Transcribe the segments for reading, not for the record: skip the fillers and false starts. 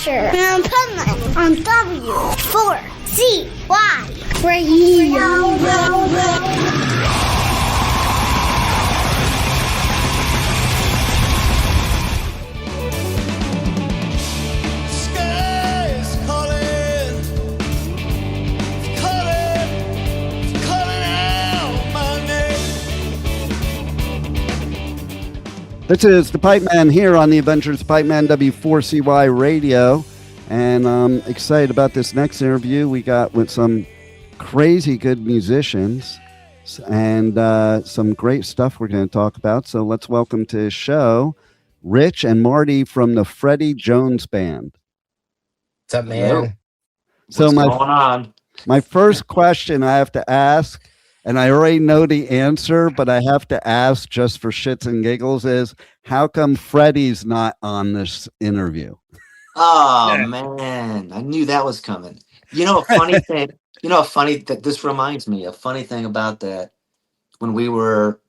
Thrasher and Pipeman on W4CY Radio. This is the Pipeman here on the Adventures of Pipeman W4CY Radio, and I'm excited about this next interview we got with some crazy good musicians and some great stuff we're going to talk about. So let's welcome to the show Rich and Marty from the Freddy Jones Band. What's up, man? What's going on? My first question I have to ask, and I already know the answer, but I have to ask just for shits and giggles, is how come Freddy's not on this interview? Oh, man. I knew that was coming. You know, a funny thing, that this reminds me, a funny thing about that, when we were,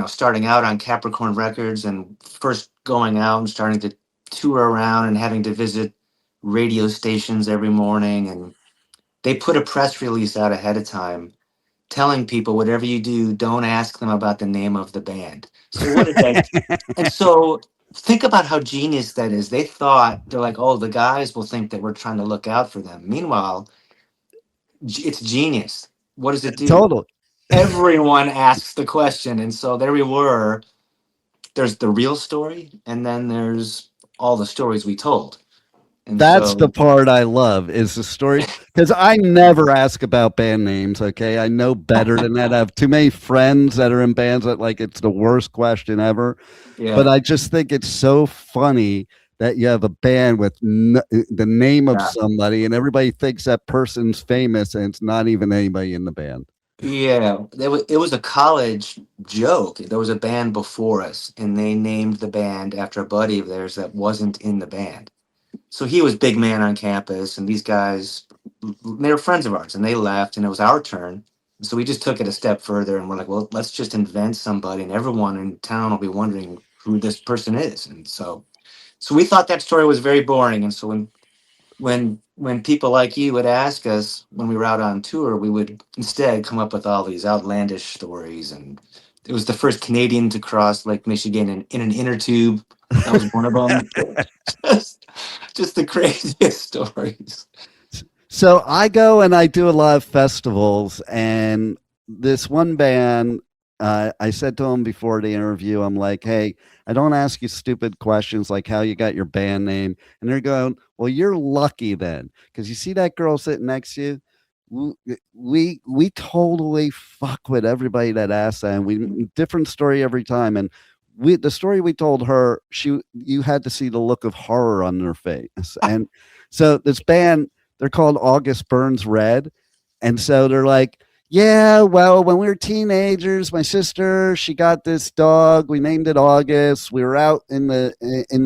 starting out on Capricorn Records and first going out and starting to tour around and having to visit radio stations every morning, and they put a press release out ahead of time telling people, whatever you do, don't ask them about the name of the band. So what is that? And so think about how genius that is. They thought, they're like, oh, the guys will think that we're trying to look out for them. Meanwhile, it's genius. What does it do? Total. Everyone asks the question. And so there we were. There's the real story, and then there's all the stories we told. And that's the part I love, is the story, because I never ask about band names. Okay, I know better than that. I have too many friends that are in bands that like it's the worst question ever. Yeah. But I just think it's so funny that you have a band with the name of somebody, and everybody thinks that person's famous, and it's not even anybody in the band. Yeah, it was a college joke. There was a band before us, and they named the band after a buddy of theirs that wasn't in the band. So he was big man on campus, and these guys, they were friends of ours, and they left, and it was our turn. So we just took it a step further, and we're like, well, let's just invent somebody, and everyone in town will be wondering who this person is. And so we thought that story was very boring. And so when people like you would ask us when we were out on tour, we would instead come up with all these outlandish stories. And it was the first Canadian to cross Lake Michigan in an inner tube. That was one of them. just the craziest stories. So I go and I do a lot of festivals, and this one band, I said to them before the interview, I'm like, hey, I don't ask you stupid questions like how you got your band name. And they're going, well, you're lucky then, because you see that girl sitting next to you? We totally fuck with everybody that asks that, and we different story every time. And the story we told her, you had to see the look of horror on their face. And so this band, they're called August Burns Red. And so they're like, yeah, well, when we were teenagers, my sister, she got this dog. We named it August. We were out in the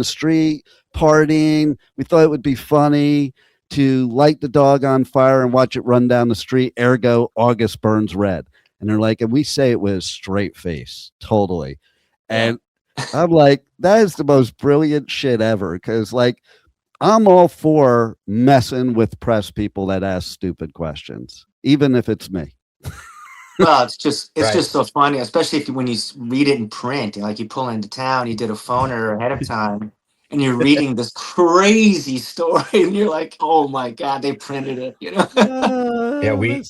street partying. We thought it would be funny to light the dog on fire and watch it run down the street. Ergo, August Burns Red. And they're like, and we say it with a straight face. Totally. And I'm like, that is the most brilliant shit ever. Because, like, I'm all for messing with press people that ask stupid questions, even if it's me. Well, it's just so funny, especially when you read it in print. Like, you pull into town, you did a phoner ahead of time, and you're reading this crazy story, and you're like, oh my God, they printed it, you know? Yeah, we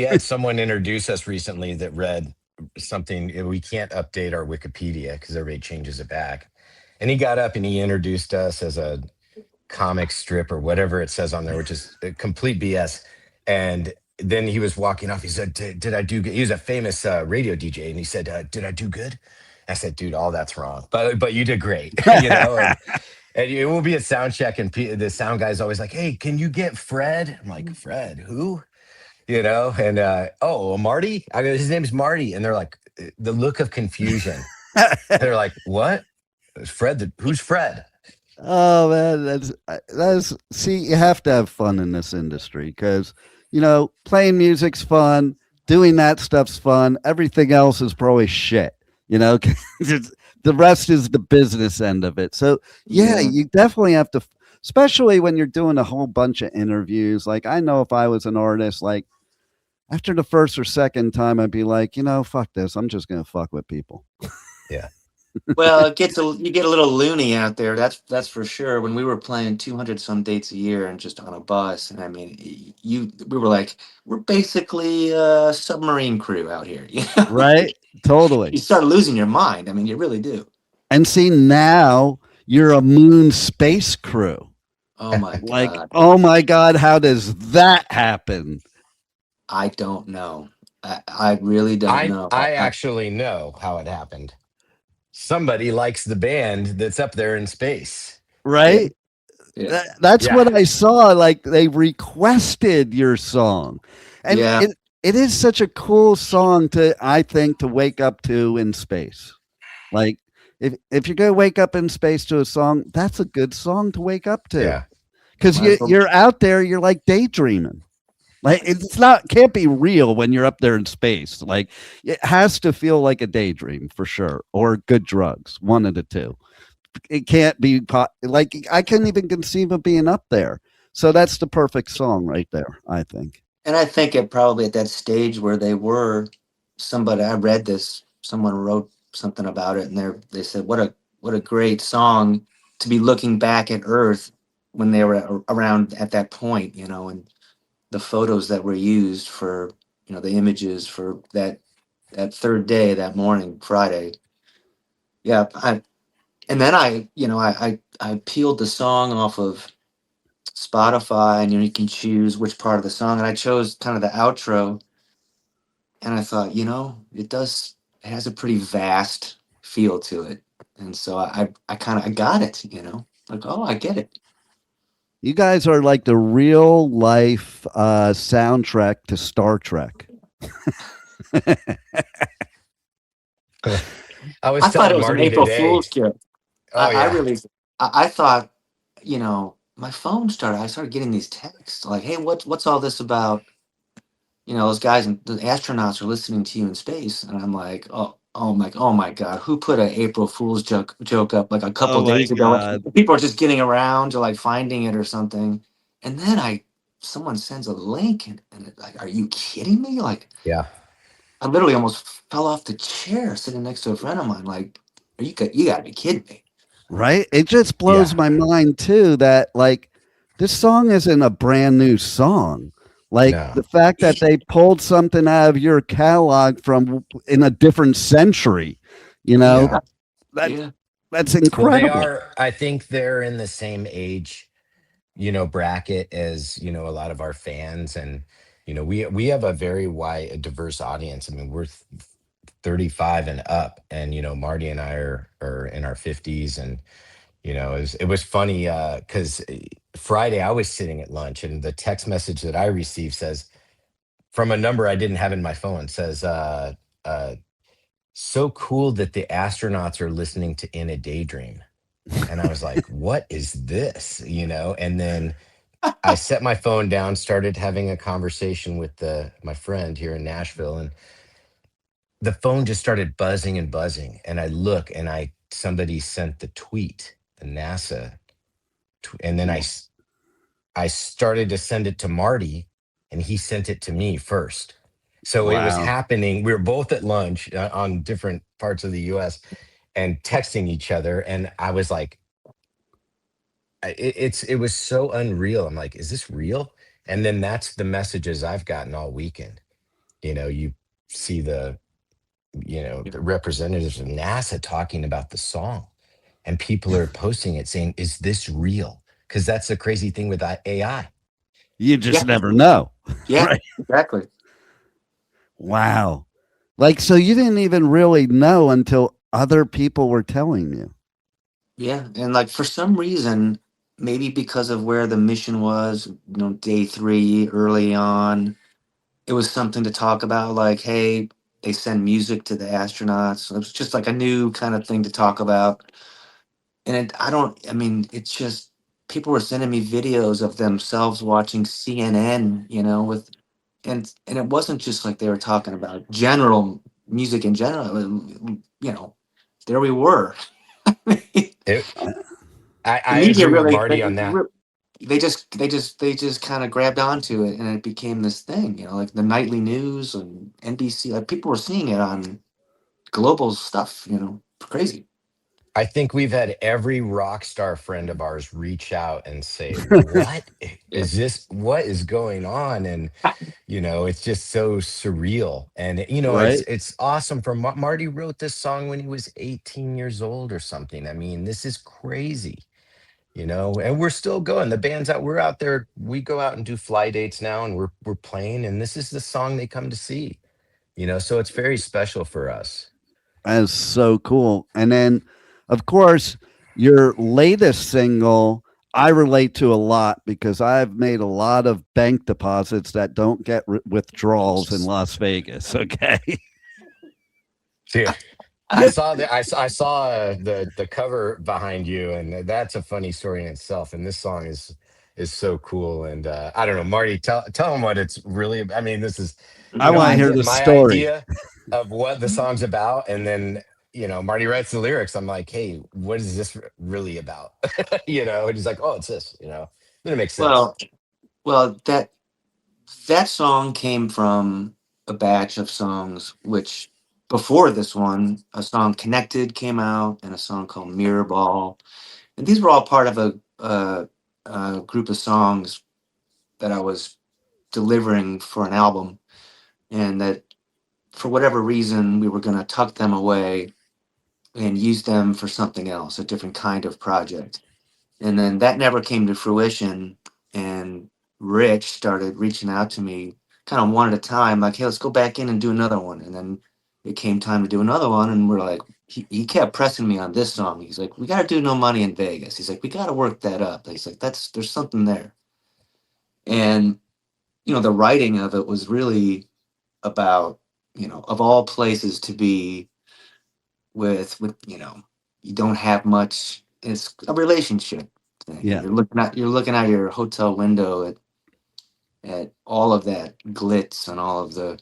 had someone introduce us recently that read something. We can't update our Wikipedia because everybody changes it back. And he got up and he introduced us as a comic strip or whatever it says on there, which is a complete BS. And then he was walking off. He said, did I do good? He was a famous radio DJ. And he said, did I do good? I said, dude, all that's wrong. But you did great. You know, and it will be a sound check. And the sound guy's always like, hey, can you get Fred? I'm like, Fred, who? You know, and Marty? I go, his name's Marty. And they're like, the look of confusion. They're like, what? Fred? Who's Fred? Oh man, that's see, you have to have fun in this industry because, you know, playing music's fun, doing that stuff's fun. Everything else is probably shit, you know. The rest is the business end of it. So yeah, you definitely have to. especially when you're doing a whole bunch of interviews. Like, I know if I was an artist, like after the first or second time, I'd be like, fuck this. I'm just going to fuck with people. Yeah. Well, you get a little loony out there. That's for sure. When we were playing 200 some dates a year and just on a bus, and I mean, we were like, we're basically a submarine crew out here. Right? Totally. You start losing your mind. I mean, you really do. And see, now you're a moon space crew. Oh my Like, God. oh my God, how does that happen? I don't know. I really don't know. I actually know how it happened. Somebody likes the band that's up there in space. Right? Yeah. That's what I saw. Like, they requested your song. And it is such a cool song I think, to wake up to in space. Like, if you're going to wake up in space to a song, that's a good song to wake up to. Yeah. Because you're out there, you're like daydreaming. Like, can't be real when you're up there in space. Like, it has to feel like a daydream for sure, or good drugs, one of the two. It can't be like, I couldn't even conceive of being up there. So that's the perfect song right there, I think. And I think it probably at that stage where they were, I read this, someone wrote something about it, and they said, what a great song to be looking back at Earth when they were around at that point, and the photos that were used for, the images for that third day, that morning, Friday. Yeah. And then I peeled the song off of Spotify, and you can choose which part of the song, and I chose kind of the outro, and I thought, it has a pretty vast feel to it, and so I got it, like, oh, I get it. You guys are like the real life soundtrack to Star Trek. I thought it was an April Fool's joke. Oh, yeah. I thought, my phone I started getting these texts like, hey, what's all this about? Those guys and the astronauts are listening to you in space. And I'm like, oh my God, who put an April Fool's joke up like a couple days ago? Like, people are just getting around to like finding it or something. And then someone sends a link and it's like, are you kidding me? Like, yeah. I literally almost fell off the chair sitting next to a friend of mine. Like, you gotta be kidding me. Right? It just blows my mind too that like this song isn't a brand new song. Like the fact that they pulled something out of your catalog from in a different century, that's incredible. Well, I think they're in the same age, bracket as, a lot of our fans. And, we have a very a diverse audience. I mean, we're 35 and up, and, Marty and I are in our 50s. And, it was funny because Friday I was sitting at lunch, and the text message that I received says, from a number I didn't have in my phone, says, so cool that the astronauts are listening to In a Daydream. And I was like, what is this? And then I set my phone down, started having a conversation with my friend here in Nashville, and the phone just started buzzing and buzzing. And I look, and somebody sent the tweet, the NASA, and then I started to send it to Marty, and he sent it to me first. So it was happening. We were both at lunch on different parts of the US and texting each other. And I was like, it was so unreal. I'm like, is this real? And then that's the messages I've gotten all weekend. You see the representatives of NASA talking about the song, and people are posting it saying, is this real? Because that's the crazy thing with AI. You just never know. Yeah, right? Exactly. Wow. Like, so you didn't even really know until other people were telling you. Yeah. And like, for some reason, maybe because of where the mission was, day 3 early on, it was something to talk about. Like, hey, they send music to the astronauts. It was just like a new kind of thing to talk about. And it's just, people were sending me videos of themselves watching CNN, and it wasn't just like they were talking about general music in general. There we were. I agree with Marty on that. they just kind of grabbed onto it, and it became this thing. Like the nightly news and NBC. Like people were seeing it on global stuff. Crazy. I think we've had every rock star friend of ours reach out and say, "What is this? What is going on?" And it's just so surreal. And Right. it's awesome. For Marty wrote this song when he was 18 years old or something. I mean, this is crazy. And we're still going. The band's out. We're out there. We go out and do fly dates now, and we're playing. And this is the song they come to see. So it's very special for us. That is so cool. And then, of course, your latest single, I relate to a lot because I've made a lot of bank deposits that don't get withdrawals in Las Vegas. Okay. Yeah. I saw the cover behind you, and that's a funny story in itself. And this song is so cool. And I don't know, Marty, tell them what it's really. I mean, this is I want to hear the my story. idea of what the song's about, and then Marty writes the lyrics. I'm like, hey, what is this really about? And he's like, oh, it's this. Then it makes sense. Well, that song came from a batch of songs which. Before this one, a song "Connected" came out, and a song called "Mirror Ball," and these were all part of a group of songs that I was delivering for an album, and that for whatever reason we were going to tuck them away and use them for something else, a different kind of project, and then that never came to fruition. And Rich started reaching out to me, kind of one at a time, like, "Hey, let's go back in and do another one," and then. It came time to do another one, and we're like, he kept pressing me on this song. He's like, "We got to do No Money in Vegas." He's like, "We got to work that up." He's like, there's something there. And, the writing of it was really about, of all places to be with, you don't have much. It's a relationship thing. Yeah. You're looking out your hotel window at all of that glitz and all of the,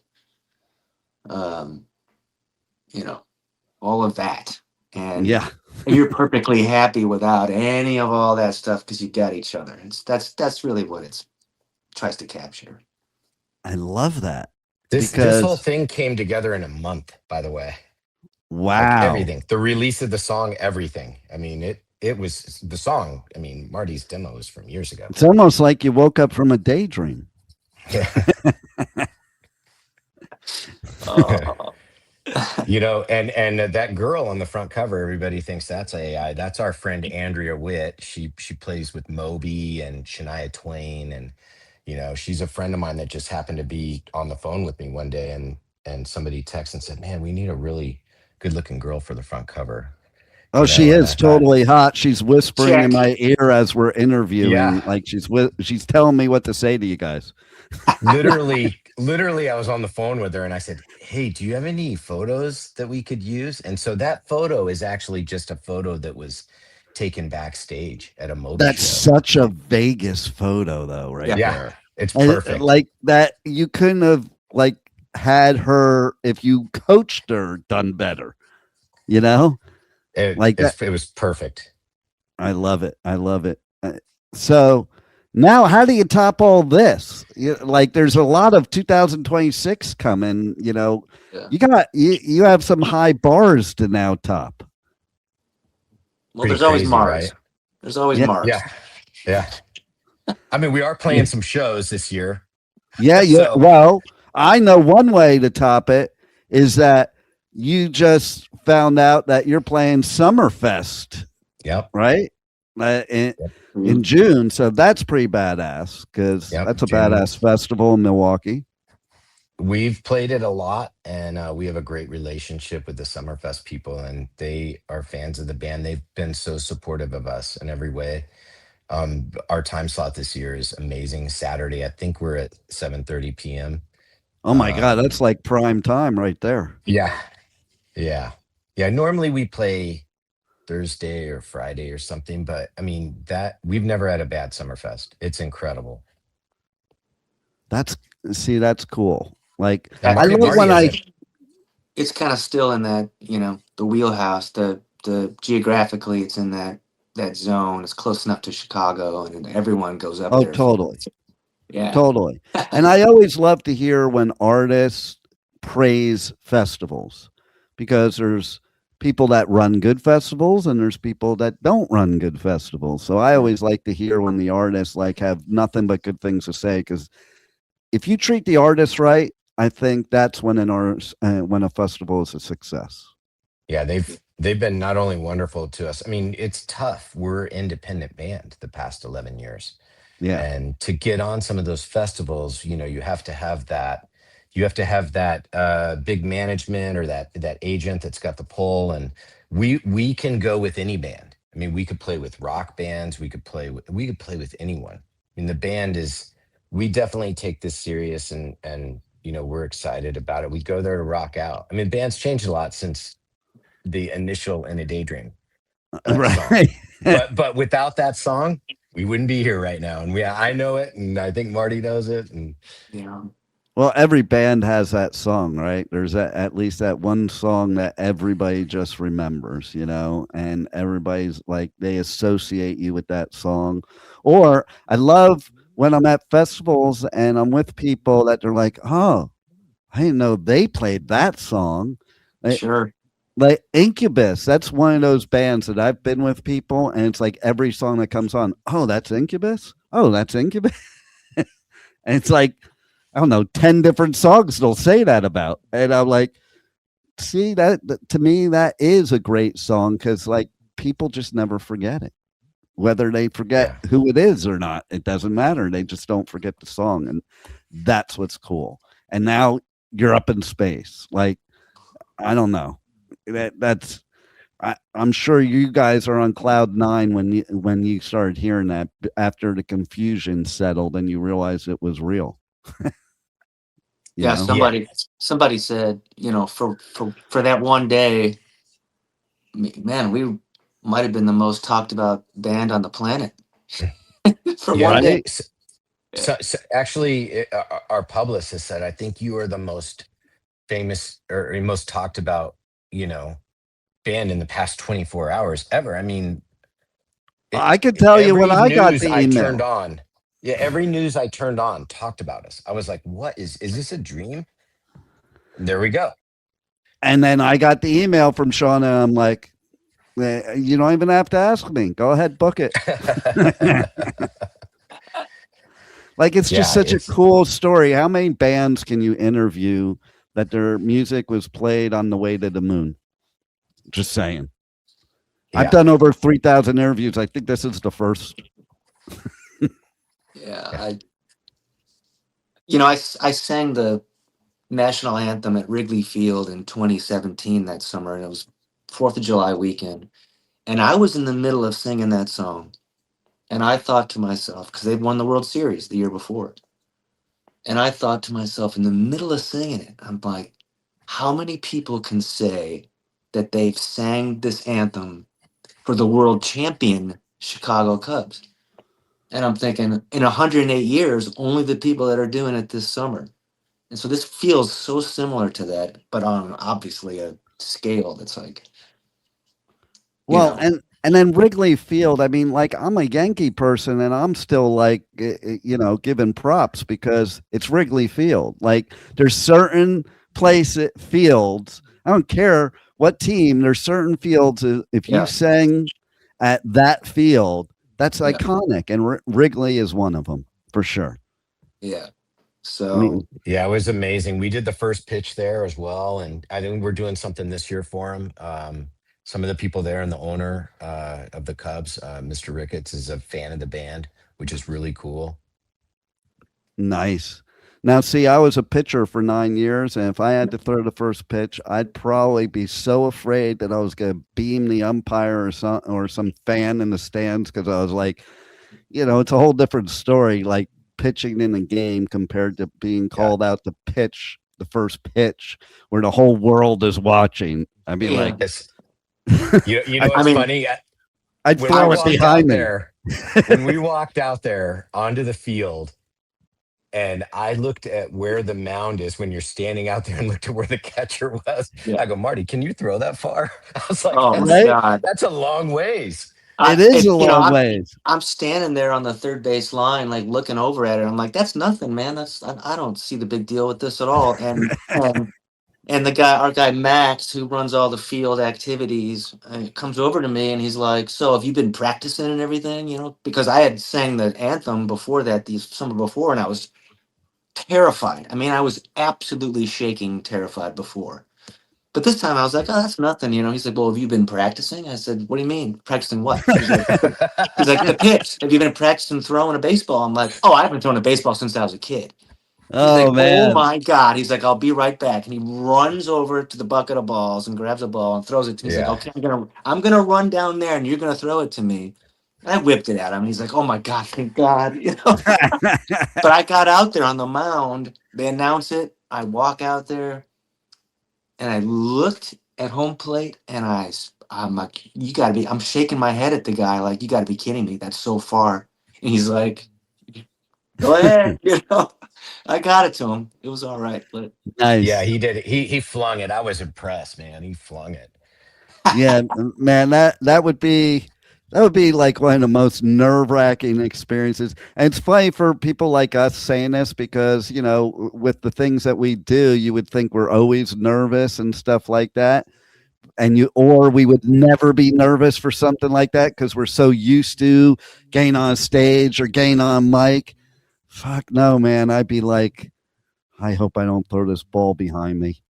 all of that. And yeah, you're perfectly happy without any of all that stuff because you got each other. That's really what it tries to capture. I love that. This whole thing came together in a month, by the way. Wow. Like everything. The release of the song, everything. I mean, it was the song. I mean, Marty's demo is from years ago. It's almost like you woke up from a daydream. Yeah. And that girl on the front cover, everybody thinks that's AI. That's our friend Andrea Witt. She plays with Moby and Shania Twain, and she's a friend of mine that just happened to be on the phone with me one day, and somebody texted and said, "Man, we need a really good looking girl for the front cover." Oh, she is totally hot. She's whispering in my ear as we're interviewing. Yeah. Like she's telling me what to say to you guys. Literally, I was on the phone with her and I said, "Hey, do you have any photos that we could use?" And so that photo is actually just a photo that was taken backstage at a Moby That's show. such a Vegas photo, though, right there. Yeah, it's perfect. Like that, you couldn't have had her if you coached her done better. It was perfect. I love it. I love it. So now, how do you top all this? There's a lot of 2026 coming. Yeah. You have some high bars to now top. Well, there's always Mars. Right? There's always Mars. Yeah. I mean, we are playing some shows this year. Yeah. So. Well, I know one way to top it is that you just found out that you're playing Summerfest. Yep. Right. In June, so that's pretty badass because that's a badass festival in Milwaukee. We've played it a lot, and we have a great relationship with the Summerfest people, and they are fans of the band. They've been so supportive of us in every way. Our time slot this year is amazing. Saturday, I think we're at 7:30 p.m. Oh my God, that's like prime time right there. Yeah. Normally we play Thursday or Friday or something, but I mean that we've never had a bad Summerfest. It's incredible. That's cool. Like I love when it's kind of still in that the wheelhouse. The geographically, it's in that that zone. It's close enough to Chicago, and everyone goes up Oh, there. totally. Yeah. Totally. And I always love to hear when artists praise festivals, because there's people that run good festivals and there's people that don't run good festivals. So I always like to hear when the artists like have nothing but good things to say, because if you treat the artist right, I think that's when when a festival is a success. Yeah, they've been not only wonderful to us. I mean, it's tough. We're an independent band the past 11 years. Yeah. And to get on some of those festivals, you have to have that. You have to have that big management or that agent that's got the pull. And we can go with any band. I mean, we could play with rock bands. We could play with anyone. I mean, the band is. We definitely take this serious, and we're excited about it. We go there to rock out. I mean, bands changed a lot since the initial "In a Daydream" Right. song. but without that song, we wouldn't be here right now. And I know it, and I think Marty knows it. And well, every band has that song, right? There's at least that one song that everybody just remembers, and everybody's like, they associate you with that song. Or I love when I'm at festivals and I'm with people that they're like, oh, I didn't know they played that song. Sure. Like Incubus, that's one of those bands that I've been with people, and it's like every song that comes on, oh, that's Incubus? Oh, that's Incubus? And it's like, I don't know, 10 different songs they'll say that about. And I'm like, see, that to me, that is a great song, because like people just never forget it. Whether they forget who it is or not, it doesn't matter. They just don't forget the song. And that's what's cool. And now you're up in space. Like, I don't know. I'm sure you guys are on cloud 9 when you started hearing that after the confusion settled and you realized it was real. Yeah, somebody said, for that one day, man, we might have been the most talked about band on the planet for one day. So actually, our publicist said, I think you are the most famous or most talked about, band in the past 24 hours ever. I mean, I could tell you when I got the email. I turned on. Yeah, every news I turned on talked about us. I was like, what is this a dream? And there we go. And then I got the email from Sean, and I'm like, you don't even have to ask me. Go ahead, book it. Like, it's just such a cool story. How many bands can you interview that their music was played on the way to the moon? Just saying. Yeah. I've done over 3,000 interviews. I think this is the first. I sang the national anthem at Wrigley Field in 2017 that summer, and it was 4th of July weekend. And I was in the middle of singing that song. And I thought to myself, because they'd won the World Series the year before. And I thought to myself, in the middle of singing it, I'm like, how many people can say that they've sang this anthem for the world champion Chicago Cubs? And I'm thinking, in 108 years, only the people that are doing it this summer. And so this feels so similar to that, but on obviously a scale that's like. Well, and then Wrigley Field, I mean, like, I'm a Yankee person and I'm still like, giving props because it's Wrigley Field. Like, there's certain fields, I don't care what team, there's certain fields, if you sang at that field, that's iconic. And Wrigley is one of them, for sure. Yeah. So. It was amazing. We did the first pitch there as well. And I think we're doing something this year for them. Some of the people there and the owner of the Cubs, Mr. Ricketts, is a fan of the band, which is really cool. Nice. Now, see, I was a pitcher for 9 years, and if I had to throw the first pitch, I'd probably be so afraid that I was going to beam the umpire or some fan in the stands, because I was like, it's a whole different story, like pitching in a game compared to being called out to pitch the first pitch where the whole world is watching. I mean, like... what's funny? I'd throw it behind me. When we walked out there onto the field, and I looked at where the mound is when you're standing out there and looked at where the catcher was. Yeah. I go, Marty, can you throw that far? I was like, God. That's a long ways. It is a long ways. I'm standing there on the third base line, like looking over at it. I'm like, that's nothing, man. I don't see the big deal with this at all. And our guy Max, who runs all the field activities, comes over to me and he's like, "So have you been practicing and everything? You know, because I had sang the anthem before that, the summer before, and I was terrified. I mean, I was absolutely shaking, terrified before. But this time I was like, oh, that's nothing, you know. He's like, well, have you been practicing? I said, what do you mean? Practicing what? He's like, the pitch. Have you been practicing throwing a baseball? I'm like, oh, I haven't thrown a baseball since I was a kid. He's like, man. oh my God. He's like, I'll be right back. And he runs over to the bucket of balls and grabs a ball and throws it to me. He's like, okay, I'm gonna run down there and you're gonna throw it to me. And I whipped it at him. He's like, oh my God, thank God. You know? But I got out there on the mound. They announce it. I walk out there. And I looked at home plate and I'm like, I'm shaking my head at the guy. Like, you gotta be kidding me. That's so far. And he's like, go ahead. You know, I got it to him. It was all right. But nice. Yeah, he did it. He flung it. I was impressed, man. He flung it. Yeah, man, that would be like one of the most nerve-wracking experiences. And it's funny for people like us saying this because, you know, with the things that we do, you would think we're always nervous and stuff like that. Or we would never be nervous for something like that because we're so used to getting on stage or getting on mic. Fuck no, man. I'd be like, I hope I don't throw this ball behind me.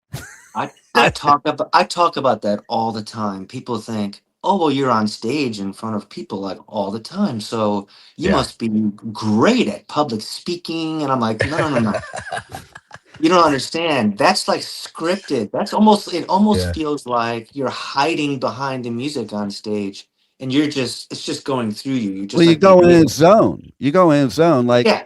I talk about that all the time. People think, oh, well, you're on stage in front of people like all the time, so you must be great at public speaking. And I'm like, no. You don't understand. That's like scripted. It almost feels like you're hiding behind the music on stage, and it's just going through you. You go in a zone. You go in a zone, like. Yeah.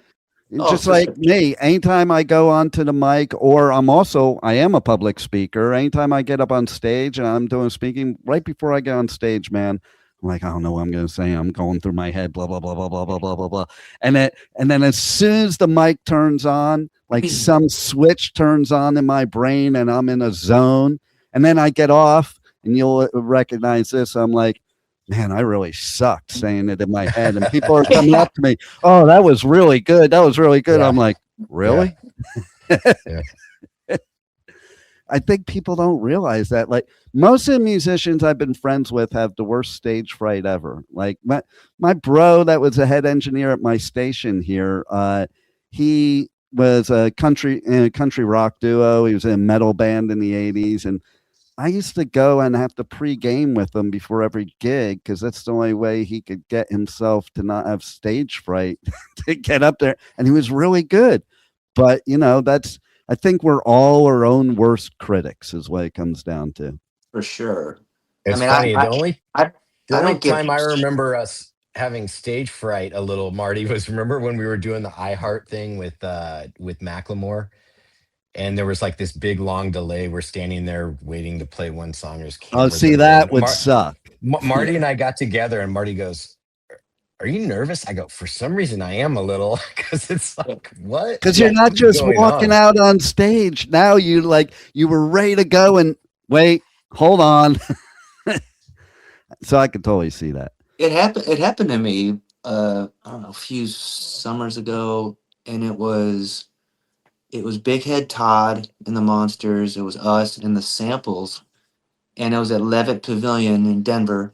Just like me, anytime I go onto the mic, or I am a public speaker. Anytime I get up on stage and I'm doing speaking, right before I get on stage, man, I'm like, I don't know what I'm going to say. I'm going through my head, blah, blah, blah, blah, blah, blah, blah, blah, blah. And then as soon as the mic turns on, like some switch turns on in my brain and I'm in a zone. And then I get off and you'll recognize this. I'm like, man, I really sucked saying it in my head. And people are coming up to me, oh, that was really good. That was really good. Yeah. I'm like, really? Yeah. I think people don't realize that. Like, most of the musicians I've been friends with have the worst stage fright ever. Like my bro that was a head engineer at my station here, he was in a country rock duo. He was in a metal band in the 80s. And I used to go and have to pre-game with him before every gig because that's the only way he could get himself to not have stage fright to get up there. And he was really good. But, you know, I think we're all our own worst critics is what it comes down to. For sure. It's funny. The only time I remember us having stage fright a little, Marty, was remember when we were doing the iHeart thing with Macklemore? And there was like this big long delay. We're standing there waiting to play one song. That would suck. Marty and I got together and Marty goes, are you nervous? I go, for some reason I am a little, because it's like, what? Because you're not just walking out on stage. Now you were ready to go and wait, hold on. So I could totally see that. It happened to me, I don't know, a few summers ago. And it was Big Head Todd and the Monsters. It was us and the Samples. And it was at Levitt Pavilion in Denver.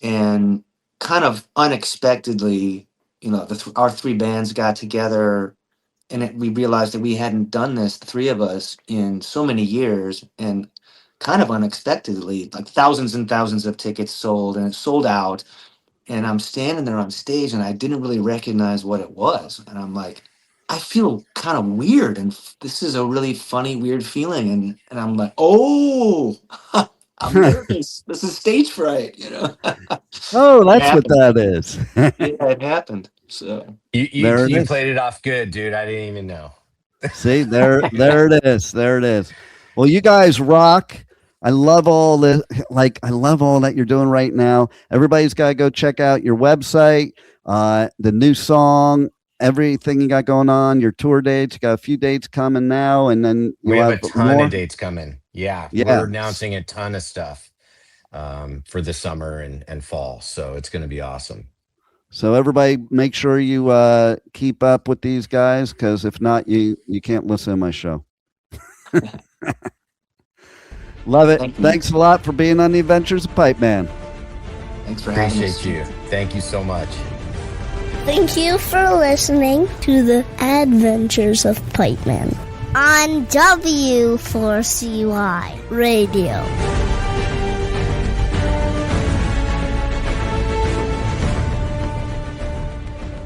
And kind of unexpectedly, you know, our three bands got together and we realized that we hadn't done this, the three of us, in so many years. And kind of unexpectedly, like thousands and thousands of tickets sold and it sold out. And I'm standing there on stage and I didn't really recognize what it was. And I'm like, I feel kind of weird, and this is a really funny, weird feeling. And I'm like, oh, I'm nervous. This is stage fright, you know. Oh, that's what that is. Yeah, it happened. So you played it off good, dude. I didn't even know. See, there it is. There it is. Well, you guys rock. I love all this. Like, I love all that you're doing right now. Everybody's got to go check out your website, the new song, everything you got going on, your tour dates. You got a few dates coming now, and then we have a ton of dates coming. Yeah, we're announcing a ton of stuff. for the summer and fall. So it's going to be awesome. So everybody, make sure you keep up with these guys, because if not, you can't listen to my show. Love it. Thanks a lot for being on the Adventures of Pipeman. Thanks for having us. Appreciate you. Thank you so much. Thank you for listening to the Adventures of Pipeman on W4CY Radio.